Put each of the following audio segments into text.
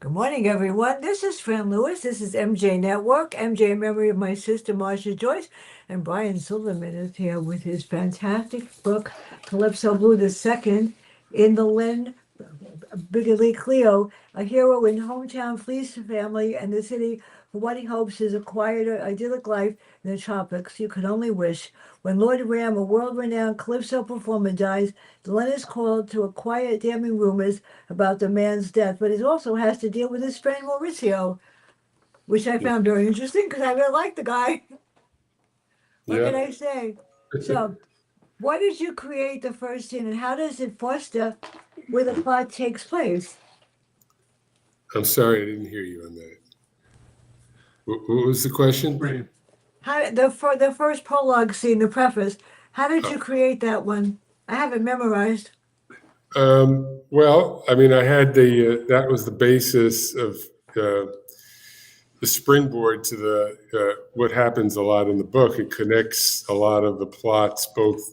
Good morning, everyone. This is Fran Lewis. This is MJ Network. MJ in memory of my sister, Marcia Joyce. And Brian Silverman is here with his fantastic book, Calypso Blue II, in the Lynn Bigley Cleo, a hero in hometown flees the family and the city for what he hopes is a quieter, idyllic life in the tropics. You could only wish. When Lord Ram, a world-renowned calypso performer, dies, Glenn is called to a quiet, damning rumors about the man's death, but he also has to deal with his friend Mauricio, which I found very interesting because I really like the guy. What can Yeah. I say? So, why did you create the first scene, and how does it foster where the plot takes place? I'm sorry, I didn't hear you on that. What was the question? Right. How the first prologue scene, the preface? How did you create that one? I have it memorized. Well, I mean, I had that was the basis of the springboard to the what happens a lot in the book. It connects a lot of the plots, both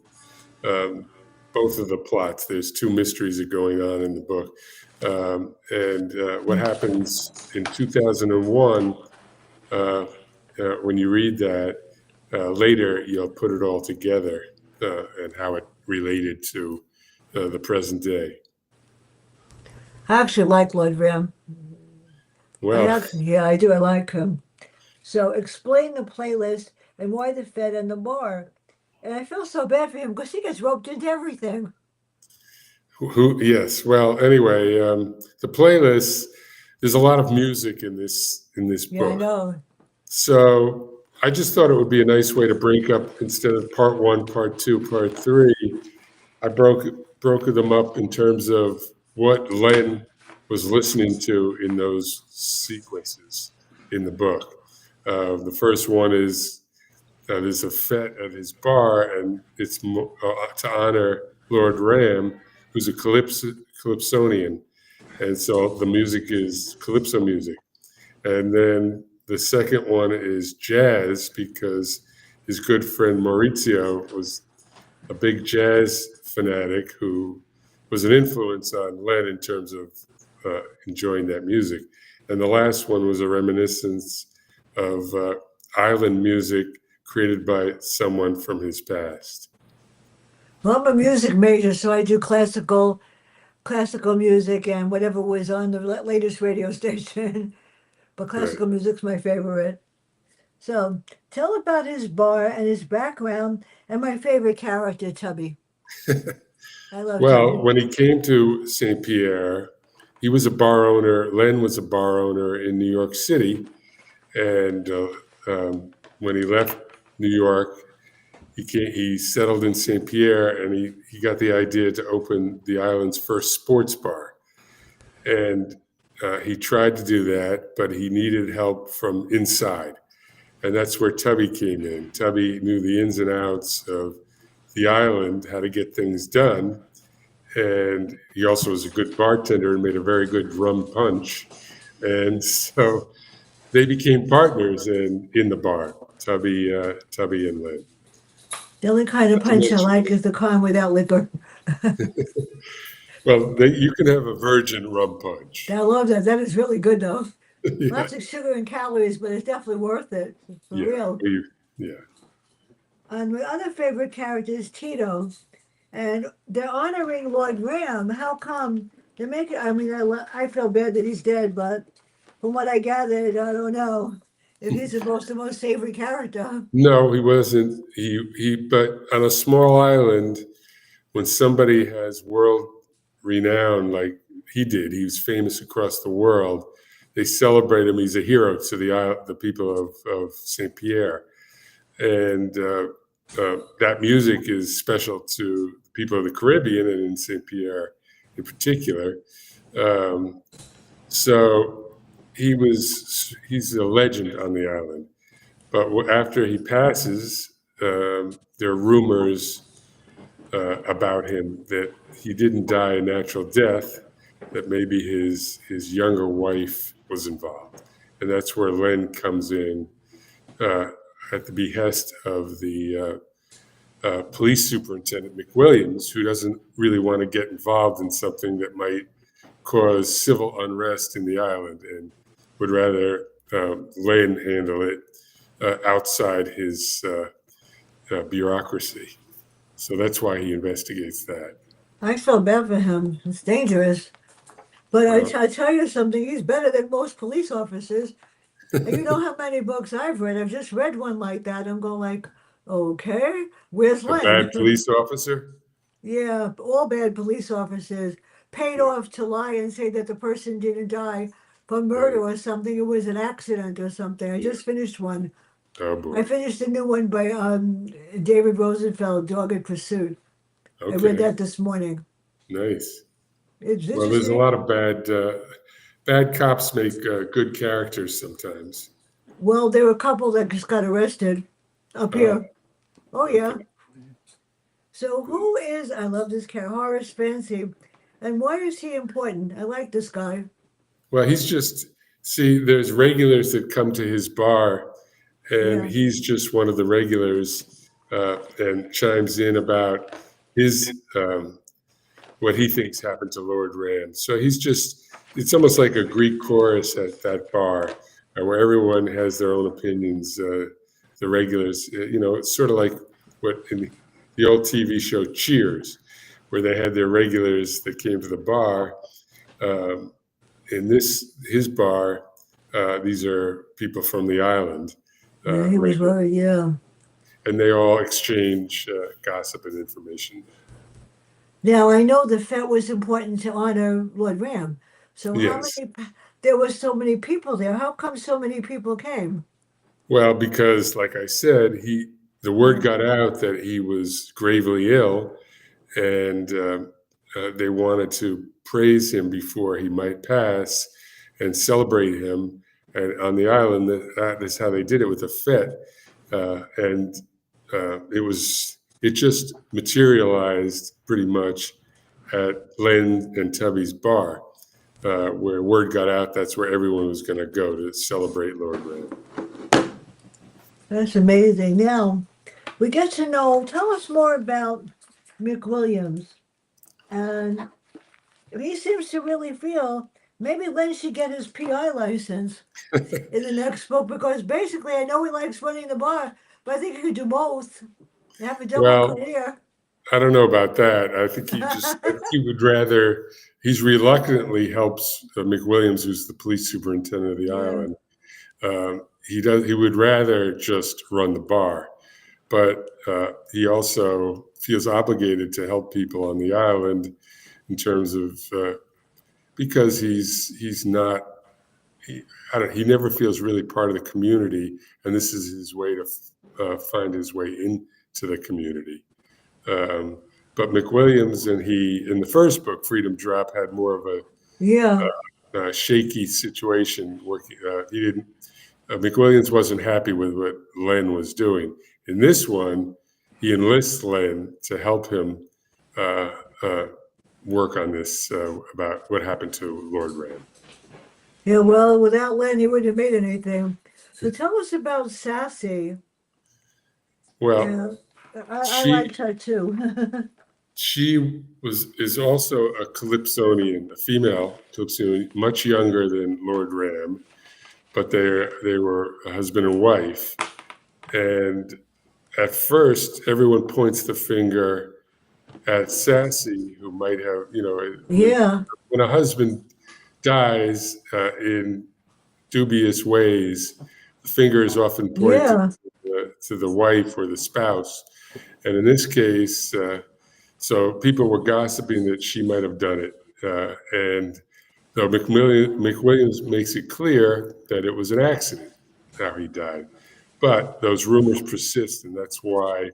of the plots. There's two mysteries that are going on in the book, and what happens in 2001. When you read that later, you'll put it all together and how it related to the present day. I actually like Lord Ram. Well, Yeah, I do. I like him. So explain the playlist and why the Fed and the bar. And I feel so bad for him because he gets roped into everything. yes. Well, anyway, the playlist. There's a lot of music in this Yeah, I book, know. so I just thought it would be a nice way to break up instead of part one, part two, part three. I broke them up in terms of what Len was listening to in those sequences in the book. The first one is there's a fete at his bar, and it's to honor Lord Ram, who's a Calypsonian, and so the music is calypso music. And then the second one is jazz because his good friend Maurizio was a big jazz fanatic who was an influence on Len in terms of enjoying that music. And the last one was a reminiscence of island music created by someone from his past. Well, I'm a music major, so I do classical music and whatever was on the latest radio station. But Right. classical music's my favorite. So tell about his bar and his background and my favorite character, Tubby. I love Well, Tubby. when he came to St. Pierre, he was a bar owner. Len was a bar owner in New York City. And when he left New York, he settled in St. Pierre, and he got the idea to open the island's first sports bar. And he tried to do that, but he needed help from inside. And that's where Tubby came in. Tubby knew the ins and outs of the island, how to get things done. And he also was a good bartender and made a very good rum punch. And so they became partners in the bar, Tubby and Lynn. The only kind of Not to punch I mention, like is the kind without liquor. well, you can have a virgin rum punch. I love that. That is really good, though. Yeah, Lots of sugar and calories, but it's definitely worth it. For yeah, real. yeah. And my other favorite character is Tito. And they're honoring Lord Ram. How come they make it? I mean, I feel bad that he's dead, but from what I gathered, I don't know if he's supposed to most savory character. No, he wasn't. But on a small island, when somebody has world renown like he did, he was famous across the world. They celebrate him. He's a hero to the people of Saint Pierre, and that music is special to the people of the Caribbean and in Saint Pierre in particular. Um, so he's a legend on the island. But after he passes, there are rumors about him that he didn't die a natural death, that maybe his younger wife was involved. And that's where Len comes in uh, at the behest of the police superintendent, McWilliams, who doesn't really want to get involved in something that might cause civil unrest in the island and would rather Len handle it outside his bureaucracy. So that's why he investigates that. I feel bad for him. It's dangerous. But Well, I tell you something, he's better than most police officers. And you know how many books I've read? I've just read one like that. I'm going like, okay, where's a bad Len? police officer? Yeah, all bad police officers paid Yeah, off to lie and say that the person didn't die from murder right. or something. It was an accident or something. I Yeah. just finished one. Oh I boy. finished a new one by David Rosenfeld, Dogged Pursuit. I read Okay. that this morning. Nice. It's Well, there's a interesting. lot of bad cops make good characters sometimes. Well, there were a couple that just got arrested up Oh, here. Oh, yeah. okay. So who is, I love this character, Horace Fancy, and why is he important? I like this guy. Well, he's just, see, there's regulars that come to his bar, and Yeah, he's just one of the regulars and chimes in about his what he thinks happened to Lord Rand. So he's just, it's almost like a Greek chorus at that bar where everyone has their own opinions. The regulars, it's sort of like what in the old TV show Cheers, where they had their regulars that came to the bar. Um, in his bar, these are people from the island, yeah, he was regular, worried. Yeah. and they all exchange gossip and information. Now I know the fete was important to honor Lord Ram. So how Yes. many? There were so many people there. How come so many people came? Well, because like I said, the word Yeah, got out that he was gravely ill, and they wanted to praise him before he might pass and celebrate him. And on the island, that is how they did it with the fete. And it just materialized pretty much at Len and Tubby's bar, where word got out. That's where everyone was going to go to celebrate Lord Rand. that's amazing. Now we get to know. Tell us more about McWilliams, and he seems to really feel maybe Len should get his PI license in the next book because basically I know he likes running the bar, but I think he could do both. Have a double Well, career. I don't know about that. I think he would rather, he's reluctantly helps McWilliams, who's the police superintendent of the Yeah. island. He would rather just run the bar, but he also feels obligated to help people on the island in terms of, because he's not, he never feels really part of the community. And this is his way to find his way into the community. Um, but McWilliams and he, in the first book, Freedom Drop, had more of Yeah. a shaky situation. Working, he didn't. McWilliams wasn't happy with what Len was doing. In this one, he enlists Len to help him uh, uh, work on this about what happened to Lord Rand. Yeah, well, without Len, he wouldn't have made anything. So tell us about Sassy. Well, Yeah, I she liked her too. she is also a Calypsonian, a female Calypsonian, much younger than Lord Ram, but they were a husband and wife. And at first, everyone points the finger at Sassy, who might have, Yeah, when a husband dies in dubious ways, the finger is often pointed yeah. to the wife or the spouse. And in this case, so people were gossiping that she might have done it. And though McWilliams makes it clear that it was an accident how he died. But those rumors persist, and that's why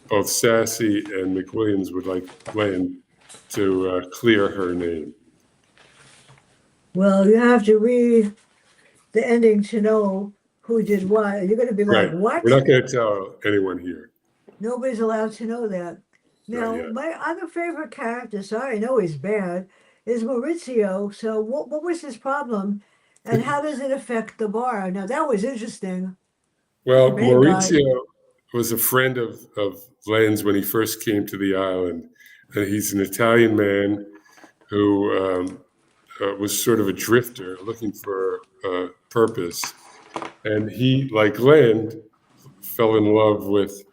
both Sassy and McWilliams would like Len to clear her name. Well, you have to read the ending to know who did what. You're going to be like, Right. We're what? not going to tell anyone here. Nobody's allowed to know that. Not Now, yet. my other favorite character, sorry, I know he's bad, is Maurizio. So, what was his problem, and how does it affect the bar? Now, that was interesting. The Well, bad guy. Maurizio was a friend of Len's when he first came to the island. And he's an Italian man who was sort of a drifter looking for purpose. And he, like Len, fell in love with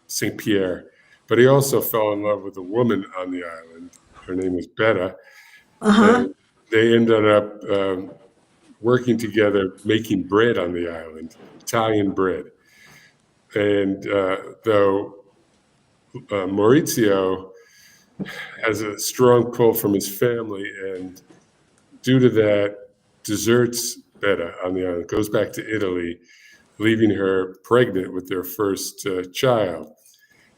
St. Pierre, but he also fell in love with a woman on the island. Her name was Betta, Uh-huh. and they ended up working together making bread on the island, Italian bread. And though Maurizio has a strong pull from his family, and due to that, deserts Betta on the island, goes back to Italy, leaving her pregnant with their first child.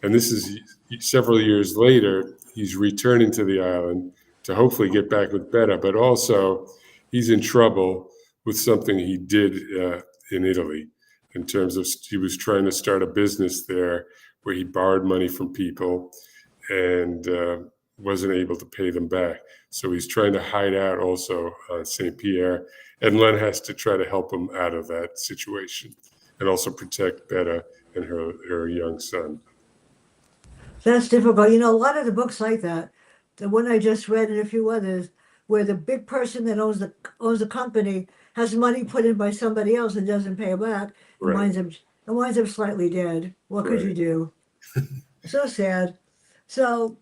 And this is several years later. He's returning to the island to hopefully get back with Betta, but also he's in trouble with something he did in Italy in terms of he was trying to start a business there where he borrowed money from people and wasn't able to pay them back. So he's trying to hide out also on St. Pierre, and Len has to try to help him out of that situation and also protect Betta and her young son. That's difficult. A lot of the books like that, the one I just read and a few others, where the big person that owns the company has money put in by somebody else and doesn't pay back and Right, winds up slightly dead. What could you right. do? So sad. So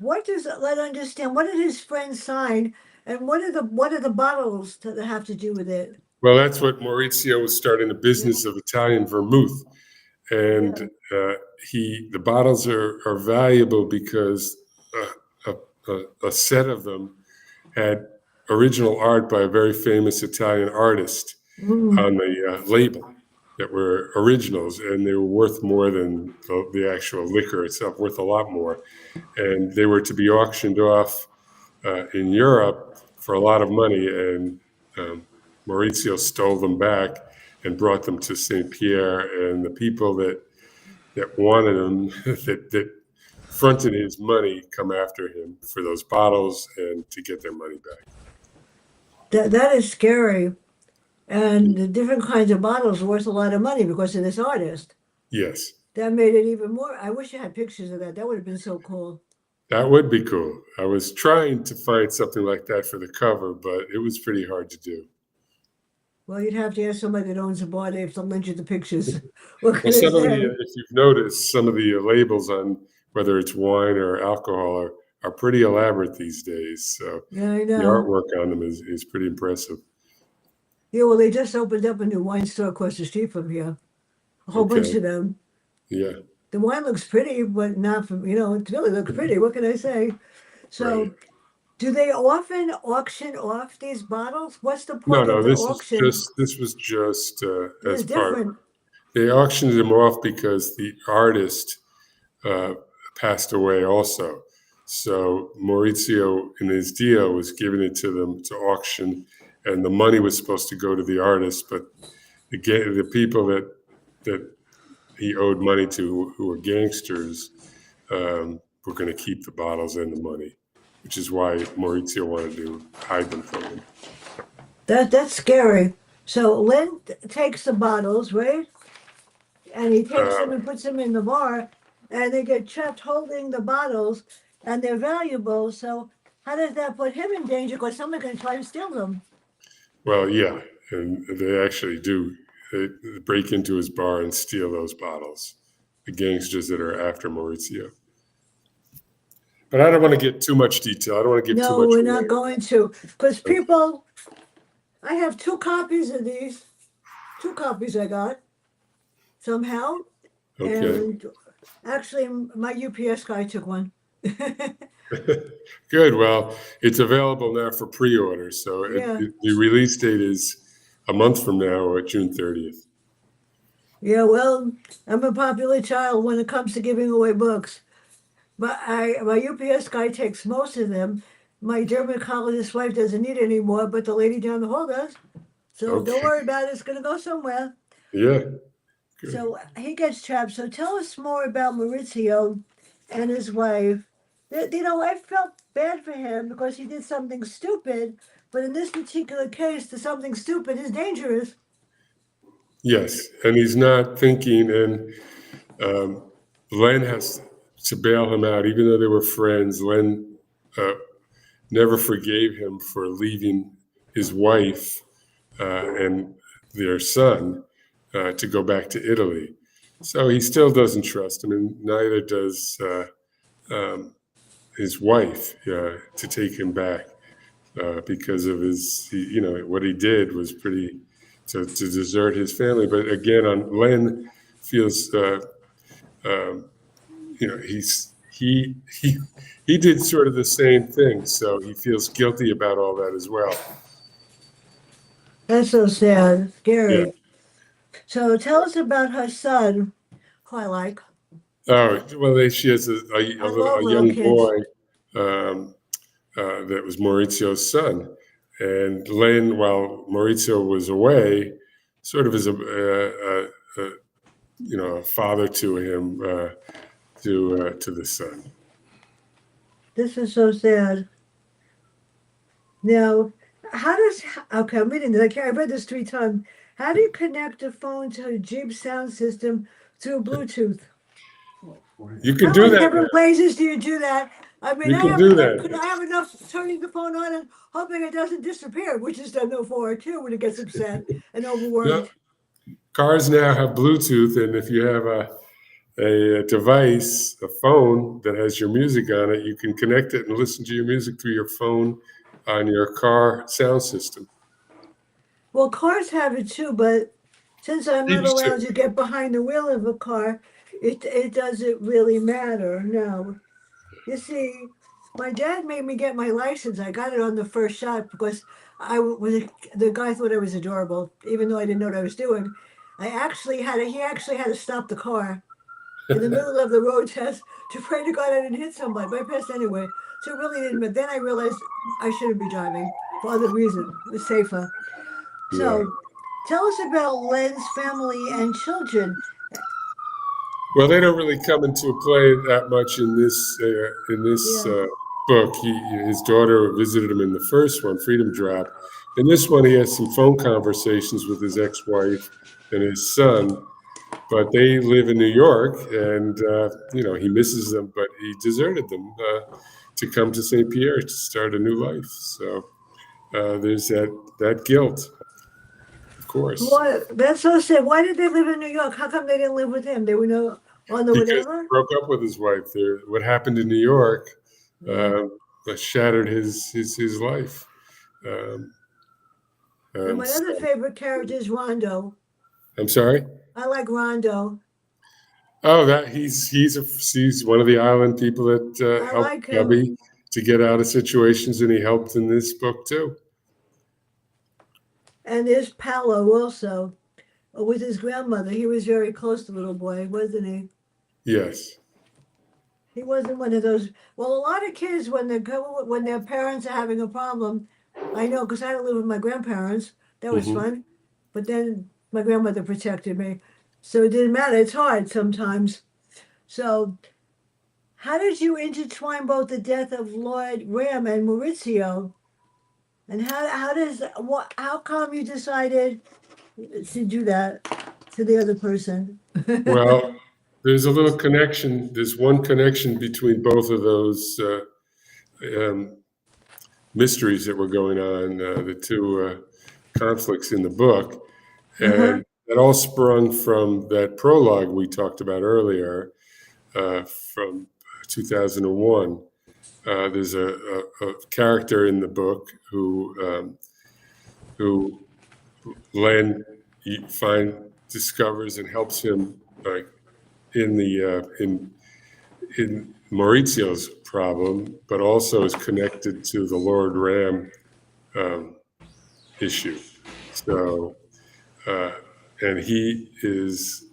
what does Let understand? What did his friends sign, and what are the bottles that have to do with it? Well, that's what Maurizio was starting a Yeah, business of Italian vermouth, and yeah. the bottles are valuable because a set of them had original art by a very famous Italian artist Mm. on the label that were originals, and they were worth more than the actual liquor itself, worth a lot more. And they were to be auctioned off in Europe for a lot of money, and Maurizio stole them back and brought them to St. Pierre, and the people that wanted them, that fronted his money, come after him for those bottles and to get their money back. That is scary. And the different kinds of bottles are worth a lot of money because of this artist. Yes, That made it even more. I wish I had pictures of that. That would have been so cool. that would be cool. I was trying to find something like that for the cover, but it was pretty hard to do. Well, you'd have to ask somebody that owns a bar. They have to lend you the pictures. What Well, can I some of the, say? if you've noticed, some of the labels on whether it's wine or alcohol are pretty elaborate these days. So Yeah, I the know. artwork on them is pretty impressive. Yeah, well, they just opened up a new wine store across the street from here. A whole bunch Okay. of them. Yeah. The wine looks pretty, but not from, it really looks pretty. What can I say? Right. So, do they often auction off these bottles? What's the No, point of no, the auction? this was just It's as part. different. They auctioned them off because the artist uh, passed away also. So Maurizio, in his deal, was giving it to them to auction, and the money was supposed to go to the artist, but the people that he owed money to, who were gangsters, were going to keep the bottles and the money, which is why Maurizio wanted to hide them from him. That's scary. So Lynn takes the bottles, right? And he takes Uh, them and puts them in the bar, and they get trapped holding the bottles, and they're valuable. So how does that put him in danger? Because someone can try and steal them. well, yeah, and they actually do. They break into his bar and steal those bottles. The gangsters that are after Maurizio. But I don't want to get too much detail. I don't want to give too No, much we're not away. going to, because Okay. people. I have two copies of these. Two copies I got somehow, Okay. and actually, my UPS guy took one. Good. Well, it's available now for pre-order. So Yeah. the release date is a month from now, or June 30th. Yeah, well, I'm a popular child when it comes to giving away books. But my UPS guy takes most of them. My dermatologist wife doesn't need any more, but the lady down the hall does. So don't Okay. worry about it. It's going to go somewhere. Yeah. Good. So he gets trapped. So tell us more about Maurizio and his wife. I felt bad for him because he did something stupid. But in this particular case, the something stupid is dangerous. Yes. And he's not thinking, and Len has to bail him out, even though they were friends. Len never forgave him for leaving his wife and their son to go back to Italy. So he still doesn't trust him, and neither does um, his wife to take him back because of what he did was pretty to desert his family. But again, on Len feels um, he did sort of the same thing, so he feels guilty about all that as well. That's so sad, Yeah. scary. So tell us about her son, who I like. Oh well, she has I love a little young kids. boy um, that was Maurizio's son, and Len, while Maurizio was away, sort of as a father to him to the son. This is so sad. Now, how does okay? I'm reading this. I read this 3 times. How do you connect a phone to a Jeep sound system through Bluetooth? You can How do in that heaven now. blazes do you do that? I mean, You I can have do enough. Could that. I have enough turning the phone on and hoping it doesn't disappear, which is done no for it too when it gets upset and No, overworked. cars now have Bluetooth, and if you have a device, a phone that has your music on it, you can connect it and listen to your music through your phone on your car sound system. Well, cars have it too, but since I'm not Jeeps too. allowed to get behind the wheel of a car, it doesn't really matter. No. You see, my dad made me get my license. I got it on the first shot because the guy thought I was adorable, even though I didn't know what I was doing. He actually had to stop the car in the middle of the road test to pray to God I didn't hit somebody, but I passed anyway. So it really didn't. But then I realized I shouldn't be driving for other reasons. It was safer. Yeah. So tell us about Len's family and children. Well, they don't really come into play that much in this Yeah. book. His daughter visited him in the first one, Freedom Drop. In this one, he has some phone conversations with his ex-wife and his son, but they live in New York, and he misses them, but he deserted them to come to St. Pierre to start a new life. So there's that guilt, of course, Why, that's so sad. Why did they live in New York? How come they didn't live with him? They were no on the because he whatever? broke up with his wife. There, what happened in New York Yeah. uh, shattered his life. Um, And um, my other so, favorite character is Rondo. I'm sorry. I like Rondo. Oh, that he's one of the island people that I helped like him. Gubby to get out of situations, and he helped in this book too. And there's Paolo also with his grandmother. He was very close to little boy, wasn't he? Yes. He wasn't one of those. Well, a lot of kids when their parents are having a problem, I know because I had to live with my grandparents. That was Hmm. fun, but then my grandmother protected me, so it didn't matter. It's hard sometimes. So, how did you intertwine both the death of Lord Ram and Maurizio? And how come you decided to do that to the other person? Well, there's a little connection. There's one connection between both of those um, mysteries that were going on, the two conflicts in the book. Uh-huh. And that all sprung from that prologue we talked about earlier from 2001. There's a character in the book who Len discovers and helps him in in Maurizio's problem, but also is connected to the Lord Ram um, issue. So, uh, and he is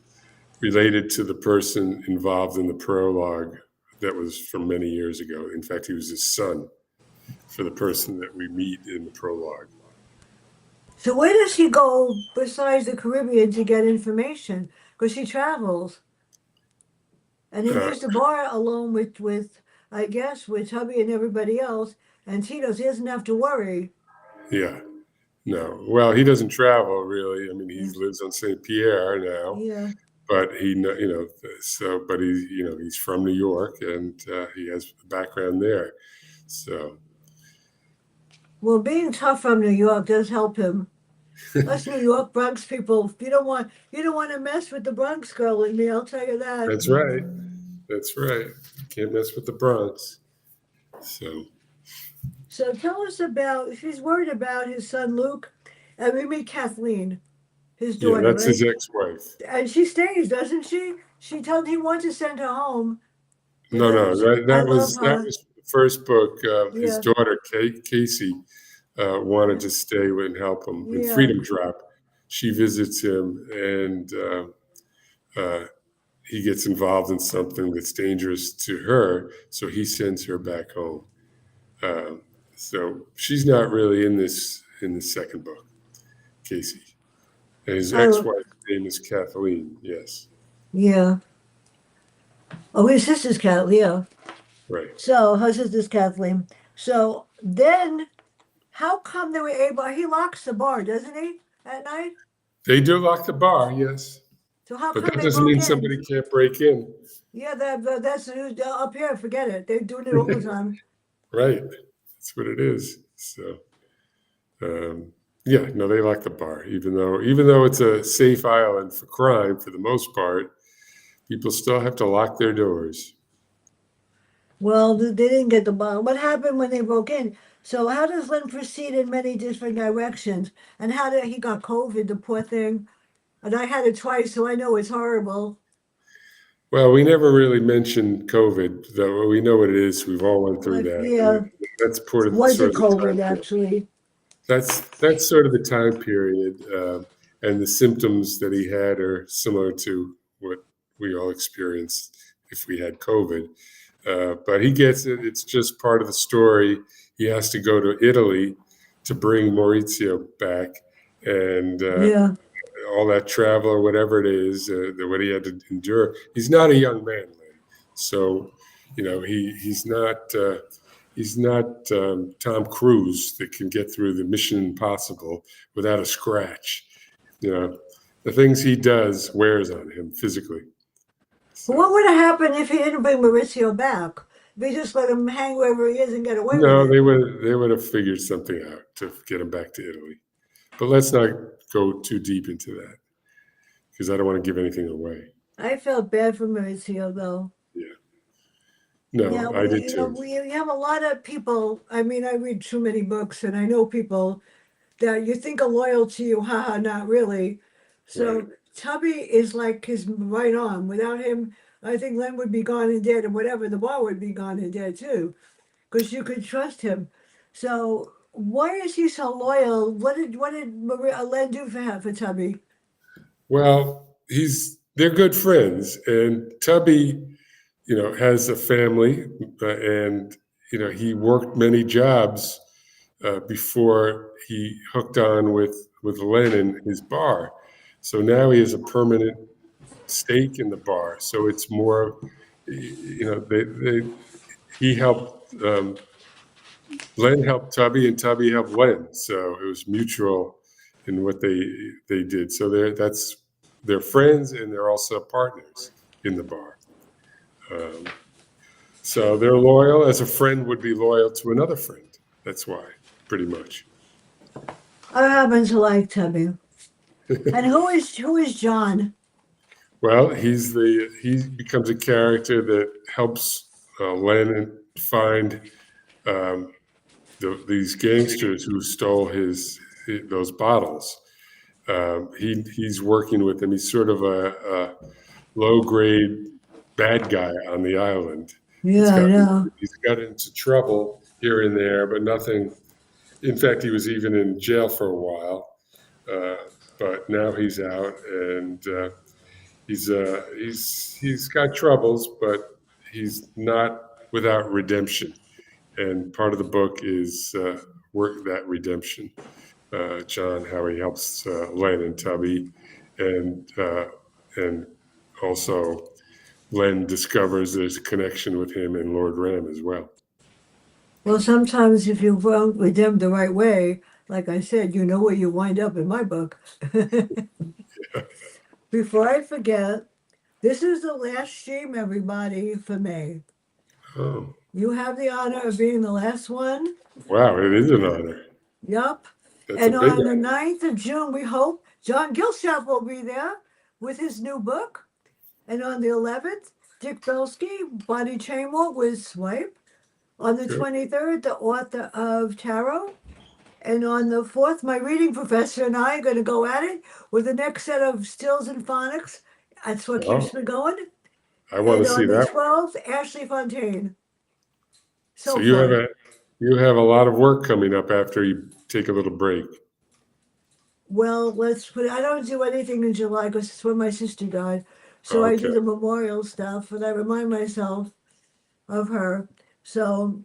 related to the person involved in the prologue that was from many years ago. In fact, he was his son for the person that we meet in the prologue. So where does he go besides the Caribbean to get information? Because he travels, and he Uh, leaves the bar alone with I guess with hubby and everybody else. And Tito's, he doesn't have to worry. yeah, no. Well, he doesn't travel really. I mean, he Yeah, lives on St. Pierre now, yeah. but but he's from New York and he has a background there. So, Well, being tough from New York does help him. Us New York Bronx people, you don't want to mess with the Bronx girl in me, I'll tell you that. That's right. That's right. Can't mess with the Bronx. So So tell us about, she's worried about his son Luke, and we meet Kathleen, his yeah, daughter, that's right? his ex-wife. And she stays, doesn't she? She told he wants to send her home No, no, because that, I that love was that her. was the first book. His Yeah, daughter Casey wanted to stay and help him in yeah. Freedom Drop. She visits him, and uh, he gets involved in something that's dangerous to her, so he sends her back home. Um, so she's not really in the second book, Casey. And his I, ex-wife's name is Kathleen. Yes, yeah. Oh, his sister's Kathleen. Yeah. right. So her sister's Kathleen. So then, how come they were able? He locks the bar, doesn't he, at night? They do lock the bar, yes, So how but come that they doesn't broke mean in? somebody can't break in. Yeah, that's up here. Forget it. They're doing it all the time. Right. That's what it is. So, um, yeah, no, they lock the bar, even though it's a safe island for crime for the most part. People still have to lock their doors. Well, they didn't get the bar. What happened when they broke in? So how does Lynn proceed in many different directions? And how did he got COVID, the poor thing? And I had it twice, so I know it's horrible. Well, we never really mentioned COVID, though we know what it is. We've all went through Like, that, and yeah, that's part of was sort it of the time COVID period. actually? That's sort of the time period, and the symptoms that he had are similar to what we all experienced if we had COVID. But he gets it. It's just part of the story. He has to go to Italy to bring Maurizio back, and Yeah. all that travel or whatever it is, what he had to endure. He's not a young man, Lynn. So, he's not Tom Cruise that can get through the Mission Impossible without a scratch. You know, the things he does wears on him physically. But So what would have happened if he didn't bring Maurizio back? If he just let him hang wherever he is and get away with no, it? they would have figured something out to get him back to Italy. But let's not go too deep into that because I don't want to give anything away. I felt bad for Maurizio though. Yeah, Yeah, no, I we did you know too. we have a lot of people. I mean, I read too many books, and I know people that you think are loyal to you, haha, not really. Right. So Tubby is like his right arm. Without him, I think Len would be gone and dead, and whatever the bar would be gone and dead too, because you could trust him. So why is he so loyal? What did Len do for Tubby? Well, they're good friends, and Tubby, has a family, and he worked many jobs before he hooked on with Len in his bar. So now he has a permanent stake in the bar. So it's more, he helped. Len helped Tubby, and Tubby helped Len. So it was mutual in what they did. So they're friends, and they're also partners in the bar. Um, so they're loyal as a friend would be loyal to another friend. That's why, pretty much. I happen to like Tubby. And who is John? Well, he becomes a character that helps Len find um, these gangsters who stole those bottles. He's working with them. He's sort of a low grade bad guy on the island. He's Yeah, I got know. he's got into trouble here and there, but nothing. In fact, he was even in jail for a while, uh, but now he's out, and he's got troubles, but he's not without redemption. And part of the book is work that redemption. John, how he helps Len and Tubby, and also Len discovers there's a connection with him and Lord Ram as well. Well, sometimes if you vote with them the right way, like I said, you know where you wind up in my book. Before I forget, this is the last stream, everybody, for May. Oh, You have the honor of being the last one. wow! It is an honor. Yup. That's a And big on the one. 9th of June, we hope John Gilstrap will be there with his new book. And on the 11th, Dick Belsky, Body Chamber with Swipe. On the Good. 23rd, the author of Tarot. And on the 4th, my reading professor and I are going to go at it with the next set of stills and phonics. That's what keeps Wow. me going. I want And to see on the that. 12th, Ashley Fontaine. So So fun. you have a lot of work coming up after you take a little break. Well, let's put, I don't do anything in July because it's when my sister died. So I Okay. do the memorial stuff and I remind myself of her. So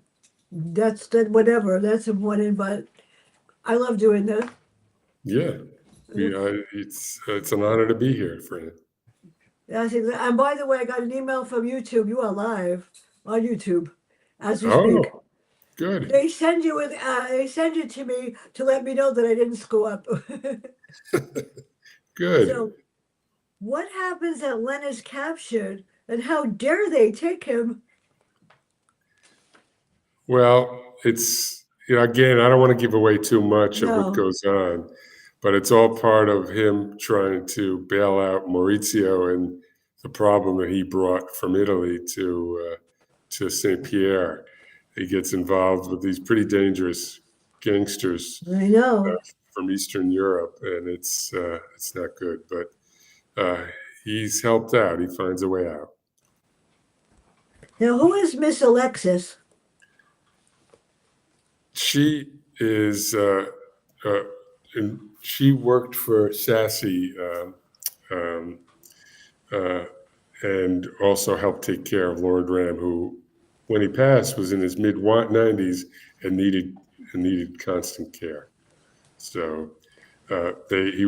that's that, whatever, that's important, but I love doing this. Yeah. It's an honor to be here, Fran. And by the way, I got an email from YouTube. You are live on YouTube as we speak. Oh, good. They send it to me to let me know that I didn't screw up. Good. So what happens that Len is captured and how dare they take him? Well, it's, again, I don't want to give away too much of what No. goes on, but it's all part of him trying to bail out Maurizio and the problem that he brought from Italy to Saint Pierre. He gets involved with these pretty dangerous gangsters I know. from Eastern Europe, and it's not good. But he's helped out. He finds a way out. Now, who is Miss Alexis? She is. Uh, she worked for Sassy um, uh, and also helped take care of Lord Ram, who, when he passed, was in his mid 90s and needed constant care. So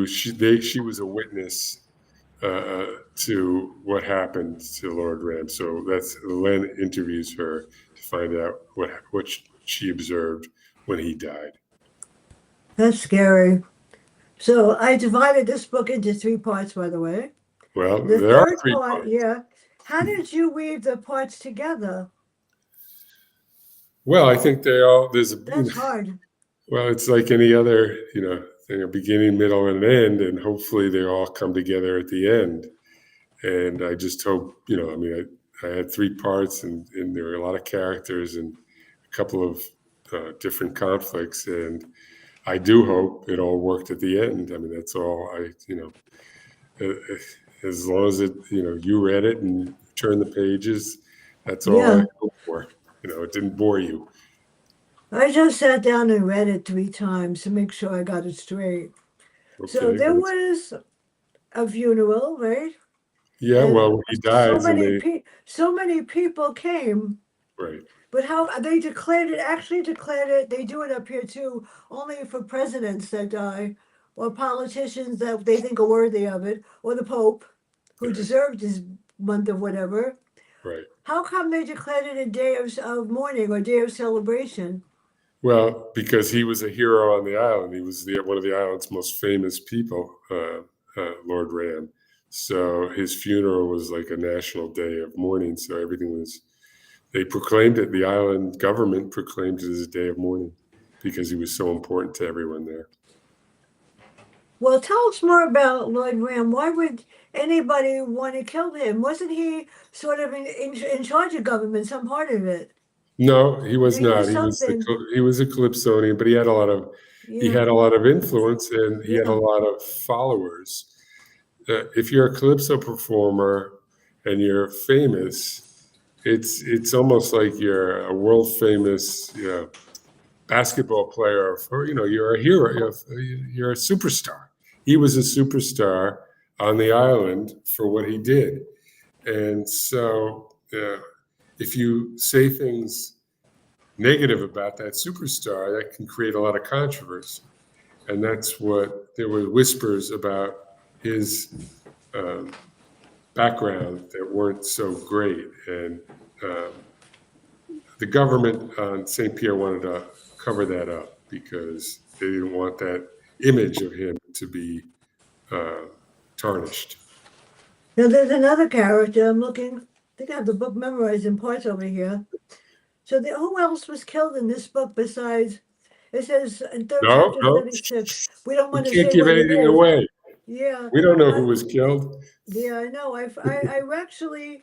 she was a witness to what happened to Lord Ram. So that's Len interviews her to find out what she observed when he died. That's scary. So I divided this book into three parts, by the way. Well, The there are third three part, parts. yeah. How did you weave the parts together? Well, I think they all there's a That's hard. well, it's like any other thing, a beginning, middle, and an end, and hopefully they all come together at the end. And I just hope I mean I had three parts, and there were a lot of characters and a couple of different conflicts, and I do hope it all worked at the end. I mean, that's all uh, as long as you read it and turned the pages, that's all I Yeah. hope for. It didn't bore you. I just sat down and read it three times to make sure I got it straight. So Okay, there well, was a funeral, right? yeah. And Well, when he dies, and so many people came. right, But how they declared it, actually declared it, they do it up here too, only for presidents that die, or politicians that they think are worthy of it, or the Pope, who right, deserved his month of whatever. right. How come they declared it a day of mourning or day of celebration? Well, because he was a hero on the island. He was one of the island's most famous people, Lord Ram. So his funeral was like a national day of mourning. So they proclaimed it, the island government proclaimed it as a day of mourning because he was so important to everyone there. Well, tell us more about Lloyd Ram. Why would anybody want to kill him? Wasn't he sort of in charge of government, some part of it? No, he I was think it not. was something. He was a Calypsonian, but he Yeah, had a lot of influence and he had a yeah, lot of followers. If you're a calypso performer and you're famous, it's almost like you're a world famous basketball player, or you're a hero, you're a superstar. He was a superstar on the island for what he did, and so if you say things negative about that superstar, that can create a lot of controversy, and that's what there were whispers about his background that weren't so great. And the government on St. Pierre wanted to cover that up because they didn't want that image of him to be uh, tarnished. now there's another character. I'm looking. I think I have the book memorized in parts over here. So who else was killed in this book besides It says in third No, chapter no, 36. We don't we want to can't say give what it anything is. away. Yeah, We don't know who I, was killed. yeah, I know. I actually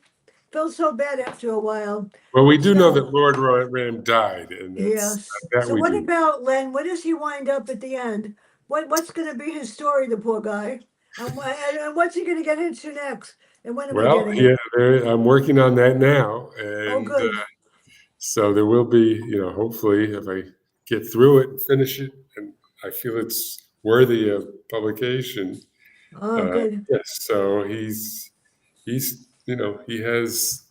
felt so bad after a while. Well, we do know that So, Lord Ram died, and yes. that So we what do. about Len? Where does he wind up at the end? What's going to be his story, the poor guy? And what's he going to get into next? And when are we Well, getting yeah, it? I'm working on that now, Oh, and good. so there will be, hopefully, if I get through it and finish it, and I feel it's worthy of publication. Oh, good. Yes, so he has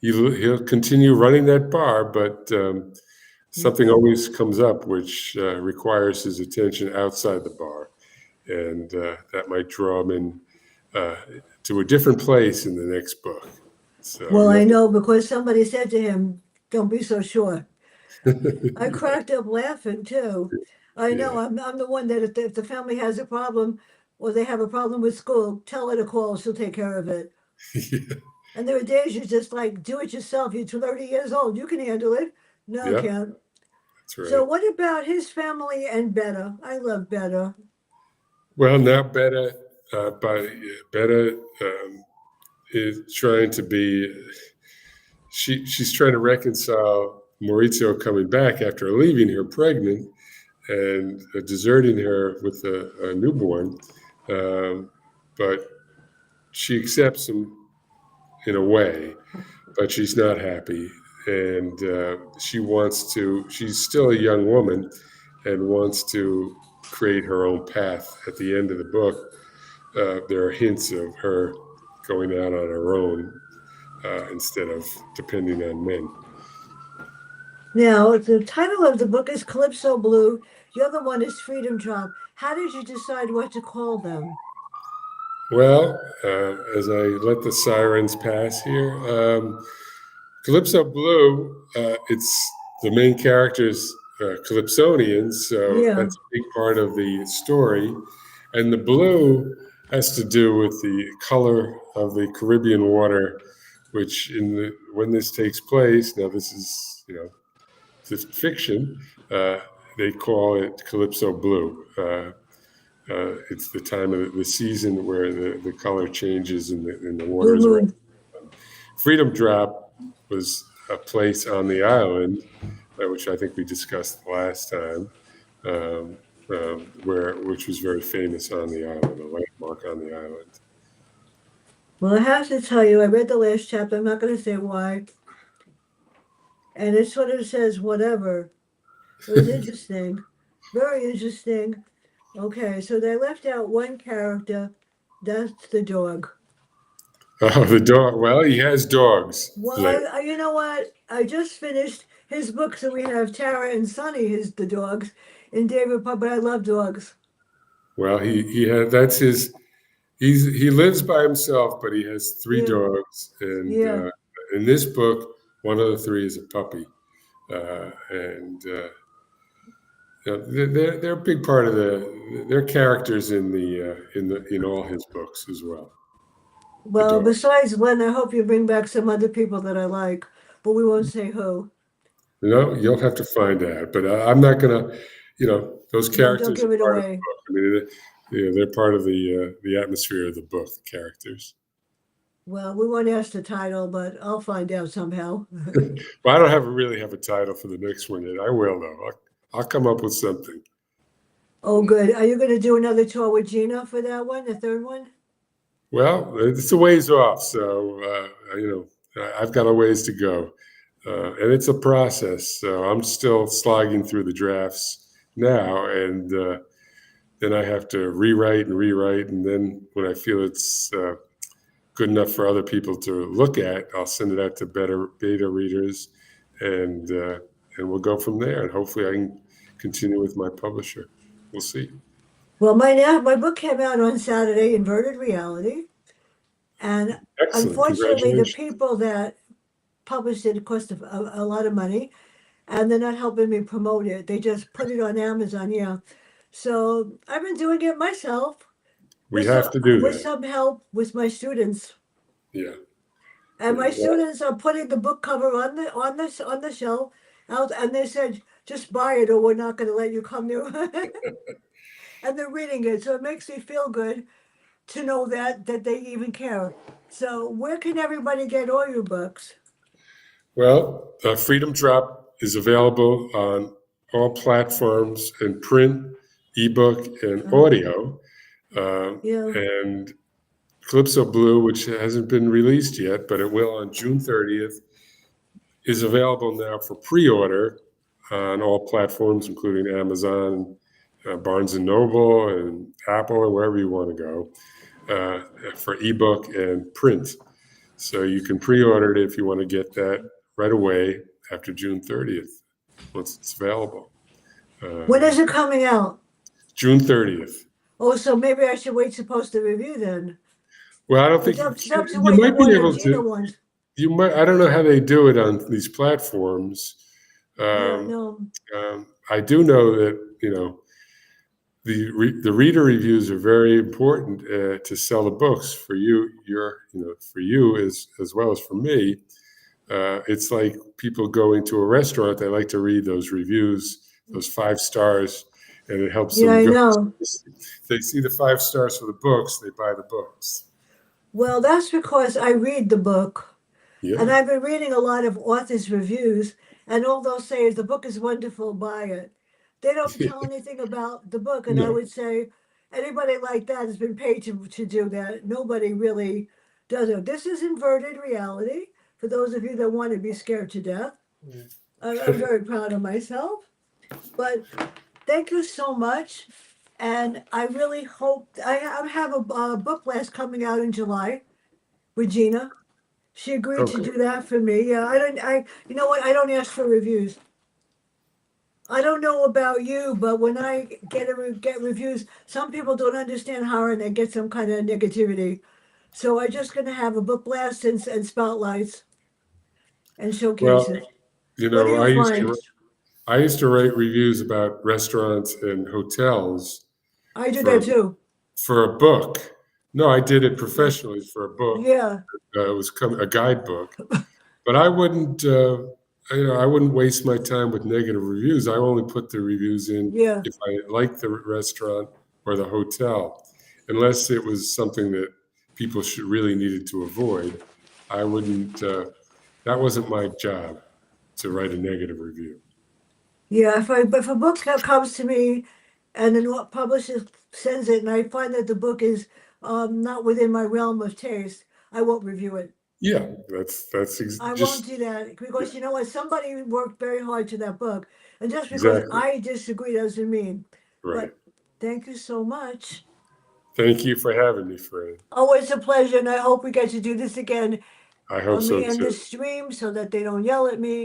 he'll continue running that bar, but something always comes up which requires his attention outside the bar, and that might draw him in uh, to a different place in the next book. So Well, you I have know because somebody said to him, "Don't be so sure." I to, cracked up laughing too. I know yeah, I'm the one that if the family has a problem or they have a problem with school, tell her to call. She'll take care of it. yeah, And there are days you're just like, do it yourself. You're 30 years old. You can handle it. No, I yeah, can't. that's So right. what about his family and Betta? I love Betta. Well, now Betta is trying to be. She's trying to reconcile Maurizio coming back after leaving her pregnant and deserting her with a newborn, but she accepts him in a way, but she's not happy, and she wants to. She's still a young woman, and wants to create her own path. At the end of the book, there are hints of her going out on her own instead of depending on men. Now, the title of the book is Calypso Blue. The other one is Freedom Drop. How did you decide what to call them? Well, as I let the sirens pass here, Calypso Blue, it's the main character's Calypsonians, so Yeah, that's a big part of the story. And the blue has to do with the color of the Caribbean water, which when this takes place, now this is, this fiction, uh, they call it Calypso Blue. It's the time of the season where the color changes and the Blue waters around. Moon. Freedom Drop was a place on the island, which I think we discussed last time, um, which was very famous on the island, a landmark on the island. Well, I have to tell you, I read the last chapter. I'm not going to say why. And it sort of says whatever. It was interesting. Very interesting. Okay, so they left out one character. That's the dog. Oh, the dog. Well, he has dogs, Well, Len. you know what? I just finished his book, so we have Tara and Sonny, the dogs, and David Pup, but I love dogs. Well, he had that's his. He lives by himself, but he has three Yeah, dogs, and yeah. in this book, one of the three is a puppy, and they're a big part of they're characters in all his books as well. The Well, dog. besides Len, I hope you bring back some other people that I like, but we won't say who. You'll have to find out, but I'm not gonna. Those No, don't characters give are it part of the away. book. I mean, they're part of the atmosphere of the book. The characters. Well, we won't ask the title, but I'll find out somehow. Well, I don't really have a title for the next one yet. I will though. I'll come up with something. Oh, good. Are you going to do another tour with Gina for that one, the third one? Well, it's a ways off, so I've got a ways to go, and it's a process. So I'm still slogging through the drafts now, and then I have to rewrite, and then when I feel it's good enough for other people to look at, I'll send it out to beta readers, and and we'll go from there. And hopefully, I can continue with my publisher. We'll see. Well, my book came out on Saturday, Inverted Reality, and Excellent. unfortunately, the Congratulations. people that published it cost a lot of money, and they're not helping me promote it. They just put it on Amazon, yeah. So I've been doing it myself We have to do with that. some help with my students. Yeah. And Yeah. my Well, students are putting the book cover on the shelf out, and they said, just buy it or we're not going to let you come near. And they're reading it, so it makes me feel good to know that they even care. So where can everybody get all your books? Well, Freedom Drop is available on all platforms in print, ebook, and Uh, audio. Uh, yeah. and Calypso Blue, which hasn't been released yet, but it will on June 30th, is available now for pre-order on all platforms, including Amazon, Barnes and Noble, and Apple, or wherever you want to go, for ebook and print. So you can pre-order it if you want to get that right away after June 30th, once it's available. When Um, is it coming out? June 30th. Oh, so maybe I should wait to post the review then. Well, I don't think It's up to you wait the might one be that able Gina to. wants. You might. I don't know how they do it on these platforms. Yeah, Um, no. I do know that the reader reviews are very important to sell the books for you. For you as well as for me. It's like people going to a restaurant. They like to read those reviews, those 5 stars, and it helps Yeah, them I go. know. They see the 5 stars for the books. They buy the books. Well, that's because I read the book. And Yeah. I've been reading a lot of authors' reviews, and all they'll say is the book is wonderful, buy it. They don't tell anything about the book, and I No. would say anybody like that has been paid to do that. Nobody really does it. This is inverted reality for those of you that want to be scared to death. I'm very proud of myself, but thank you so much. And I really hope I have a book blast coming out in July, Regina. She agreed to Okay. do that for me. Yeah, I don't. You know what? I don't ask for reviews. I don't know about you, but when I get reviews, some people don't understand horror and they get some kind of negativity. So I'm just gonna have a book blast and spotlights and showcase Well, it. What do you find? I used to write reviews about restaurants and hotels I do for that too. for a book. No, I did it Yeah, professionally for a book. yeah, It was a guidebook. But I wouldn't, I wouldn't waste my time with negative reviews. I only put the reviews in yeah. if I liked the restaurant or the hotel, unless it was something that people should really needed to avoid. I wouldn't. That wasn't my job to write a negative review. Yeah, if a book comes to me and the publisher sends it and I find that the book is not within my realm of taste, I won't review it. Yeah, that's I won't just do that because you know what? Somebody worked very hard to that book, and just because exactly I disagree doesn't mean. right. But thank you so much. Thank you for having me, Fran. Always a pleasure, and I hope we get to do this again I hope on so the end too. of stream so that they don't yell at me.